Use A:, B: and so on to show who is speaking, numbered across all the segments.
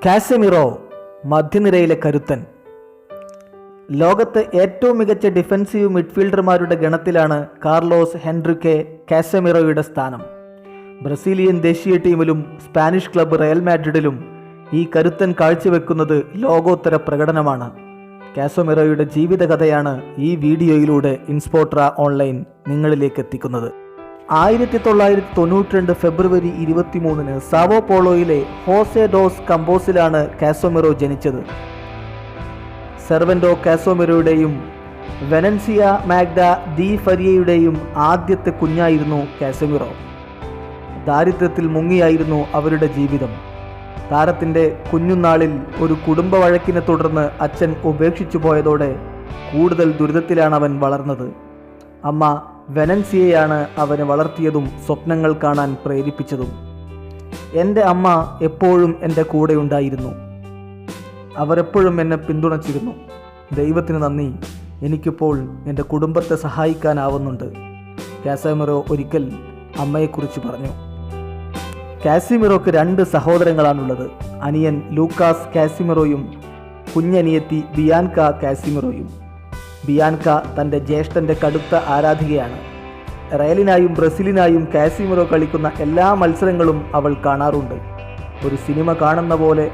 A: Casemiro മധ്യനിരയിലെ കരുത്തൻ. ലോകത്തെ ഏറ്റവും മികച്ച ഡിഫൻസീവ് മിഡ്ഫീൽഡർമാരുടെ ഗണത്തിലാണ് കാർലോസ് ഹെൻറിക്കെ കാസമിറോയുടെ സ്ഥാനം. ബ്രസീലിയൻ ദേശീയ ടീമിലും സ്പാനിഷ് ക്ലബ്ബ് റയൽ മാഡ്രിഡിലും ഈ കരുത്തൻ കാഴ്ചവെക്കുന്നത് ലോകോത്തര പ്രകടനമാണ്. കാസമിറോയുടെ ജീവിതകഥയാണ് ഈ വീഡിയോയിലൂടെ ഇൻസ്പോട്ര ഓൺലൈൻ നിങ്ങളിലേക്ക് എത്തിക്കുന്നത്. 1992 ഫെബ്രുവരി 23 സാവോ പോളോയിലെ ഹോസെ ഡോസ് കമ്പോസിലാണ് കാസമിറോ ജനിച്ചത്. സെർവൻറ്റോ കാസമിറോയുടെയും വെനൻസിയ മാഗ്ഡ ഡി ഫരിയയുടെയും ആദ്യത്തെ കുഞ്ഞായിരുന്നു കാസമിറോ. ദാരിദ്ര്യത്തിൽ മുങ്ങിയായിരുന്നു അവരുടെ ജീവിതം. താരത്തിൻ്റെ കുഞ്ഞുനാളിൽ ഒരു കുടുംബ വഴക്കിനെ തുടർന്ന് അച്ഛൻ ഉപേക്ഷിച്ചു പോയതോടെ കൂടുതൽ ദുരിതത്തിലാണ് അവൻ വളർന്നത്. അമ്മ വെനൻസിയയാണ് അവനെ വളർത്തിയതും സ്വപ്നങ്ങൾ കാണാൻ പ്രേരിപ്പിച്ചതും. എൻ്റെ അമ്മ എപ്പോഴും എൻ്റെ കൂടെ ഉണ്ടായിരുന്നു. അവരെപ്പോഴും എന്നെ പിന്തുണച്ചിരുന്നു. ദൈവത്തിന് നന്ദി, എനിക്കിപ്പോൾ എൻ്റെ കുടുംബത്തെ സഹായിക്കാനാവുന്നുണ്ട്, കാസമിറോ ഒരിക്കൽ അമ്മയെക്കുറിച്ച് പറഞ്ഞു. കാസമിറോക്ക് 2 സഹോദരങ്ങളാണുള്ളത്. അനിയൻ ലൂക്കാസ് കാസമിറോയും കുഞ്ഞനിയത്തി ബിയാൻക കാസമിറോയും. ബിയാൻക തൻ്റെ ജ്യേഷ്ഠൻ്റെ കടുത്ത ആരാധികയാണ്. റയലിനായും ബ്രസീലിനായും കാസമിറോ കളിക്കുന്ന എല്ലാ മത്സരങ്ങളും അവൾ കാണാറുണ്ട്. ഒരു സിനിമ കാണുന്ന പോലെ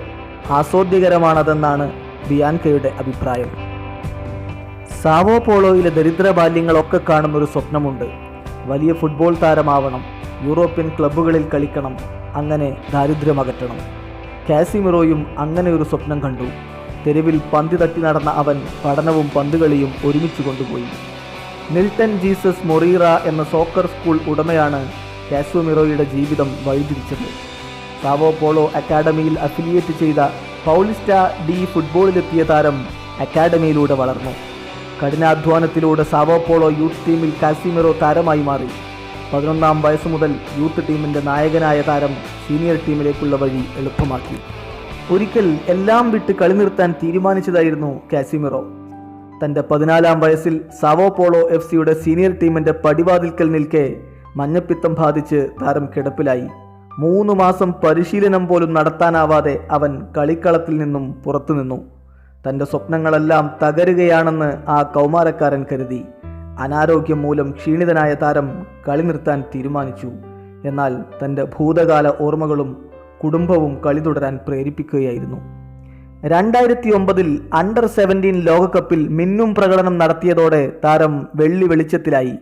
A: ആസ്വാദ്യകരമാണതെന്നാണ് ബിയാൻകയുടെ അഭിപ്രായം. സാവോ പോളോയിലെ ദരിദ്ര ബാല്യങ്ങളൊക്കെ കാണുന്നൊരു സ്വപ്നമുണ്ട്. വലിയ ഫുട്ബോൾ താരമാവണം, യൂറോപ്യൻ ക്ലബ്ബുകളിൽ കളിക്കണം, അങ്ങനെ ദാരിദ്ര്യമകറ്റണം. കാസമിറോയും അങ്ങനെ ഒരു സ്വപ്നം കണ്ടു. തെരുവിൽ പന്ത് തട്ടി നടന്ന അവൻ പഠനവും പന്തുകളിയും ഒരുമിച്ച് കൊണ്ടുപോയി. മിൽട്ടൺ ജീസസ് മൊറീറ എന്ന സോക്കർ സ്കൂൾ ഉടമയാണ് കാസമിറോയുടെ ജീവിതം വഴിതിരിച്ചത്. സാവോ പോളോ അക്കാഡമിയിൽ അഫിലിയേറ്റ് ചെയ്ത പൗലിസ്റ്റ ഡി ഫുട്ബോളിലെത്തിയ താരം അക്കാഡമിയിലൂടെ വളർന്നു. കഠിനാധ്വാനത്തിലൂടെ സാവോ പോളോ യൂത്ത് ടീമിൽ കാസമിറോ താരമായി മാറി. 11-ാം വയസ്സ് മുതൽ യൂത്ത് ടീമിൻ്റെ നായകനായ താരം സീനിയർ ടീമിലേക്കുള്ള വഴി എളുപ്പമാക്കി. ഒരിക്കൽ എല്ലാം വിട്ട് കളി നിർത്താൻ തീരുമാനിച്ചതായിരുന്നു കാസമിറോ. തൻ്റെ 14-ാം വയസ്സിൽ സാവോ പോളോ FC സീനിയർ ടീമിൻ്റെ പടിവാതിൽക്കൽ നിൽക്കെ മഞ്ഞപ്പിത്തം ബാധിച്ച് താരം കിടപ്പിലായി. 3 മാസം പരിശീലനം പോലും നടത്താനാവാതെ അവൻ കളിക്കളത്തിൽ നിന്നും പുറത്തു നിന്നു. തൻ്റെ സ്വപ്നങ്ങളെല്ലാം തകരുകയാണെന്ന് ആ കൗമാരക്കാരൻ കരുതി. അനാരോഗ്യം മൂലം ക്ഷീണിതനായ താരം കളി നിർത്താൻ തീരുമാനിച്ചു. എന്നാൽ തൻ്റെ ഭൂതകാല ഓർമ്മകളും കുടുംബവും കളി തുടരാൻ പ്രേരിപ്പിക്കുകയായിരുന്നു. 2009 അണ്ടർ 17 ലോകകപ്പിൽ മിന്നും പ്രകടനം നടത്തിയതോടെ താരം വെള്ളി വെളിച്ചത്തിലായി.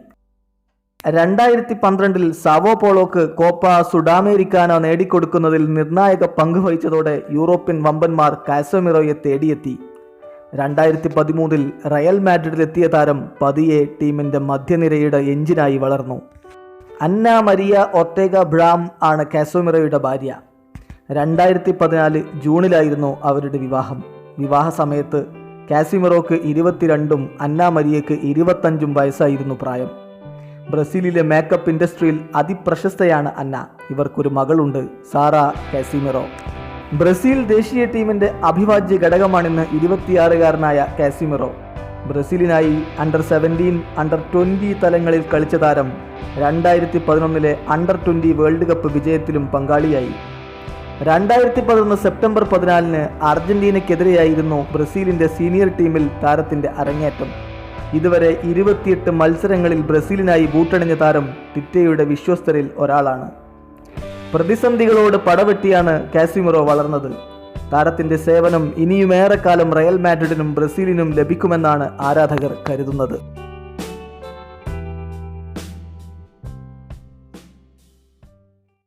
A: 2012 സാവോ പോളോക്ക് കോപ്പ സുഡാമേരിക്കാനോ നേടിക്കൊടുക്കുന്നതിൽ നിർണായക പങ്ക് വഹിച്ചതോടെ യൂറോപ്യൻ വമ്പന്മാർ കാസമിറോയെ തേടിയെത്തി. 2013 റയൽ മാഡ്രിഡിലെത്തിയ താരം പതിയെ ടീമിൻ്റെ മധ്യനിരയുടെ എഞ്ചിനായി വളർന്നു. അന്ന മരിയ ഒർട്ടേഗ ബ്രാം ആണ് കാസമിറോയുടെ ഭാര്യ. 2014 ജൂണിലായിരുന്നു അവരുടെ വിവാഹം. വിവാഹ സമയത്ത് കാസമിറോക്ക് 22ഉം അന്ന മരിയയ്ക്ക് 25ഉം വയസ്സായിരുന്നു പ്രായം. ബ്രസീലിലെ മേക്കപ്പ് ഇൻഡസ്ട്രിയിൽ അതിപ്രശസ്തയാണ് അന്ന. ഇവർക്കൊരു മകളുണ്ട്, സാറ കാസമിറോ. ബ്രസീൽ ദേശീയ ടീമിൻ്റെ അവിഭാജ്യ ഘടകമാണിന്ന് 26-കാരനായ കാസമിറോ. ബ്രസീലിനായി അണ്ടർ 17, അണ്ടർ 20 തലങ്ങളിൽ കളിച്ച താരം 2011 അണ്ടർ 20 വേൾഡ് കപ്പ് വിജയത്തിലും പങ്കാളിയായി. 2011 സെപ്റ്റംബർ 14 അർജന്റീനയ്ക്കെതിരെയായിരുന്നു ബ്രസീലിൻ്റെ സീനിയർ ടീമിൽ താരത്തിൻ്റെ അരങ്ങേറ്റം. ഇതുവരെ 28 മത്സരങ്ങളിൽ ബ്രസീലിനായി ബൂട്ടണിഞ്ഞ താരം ടിറ്റയുടെ വിശ്വസ്തരിൽ ഒരാളാണ്. പ്രതിസന്ധികളോട് പടവെട്ടിയാണ് കാസമിറോ വളർന്നത്. താരത്തിൻ്റെ സേവനം ഇനിയുമേറെക്കാലം റയൽ മാഡ്രിഡിനും ബ്രസീലിനും ലഭിക്കുമെന്നാണ് ആരാധകർ കരുതുന്നത്.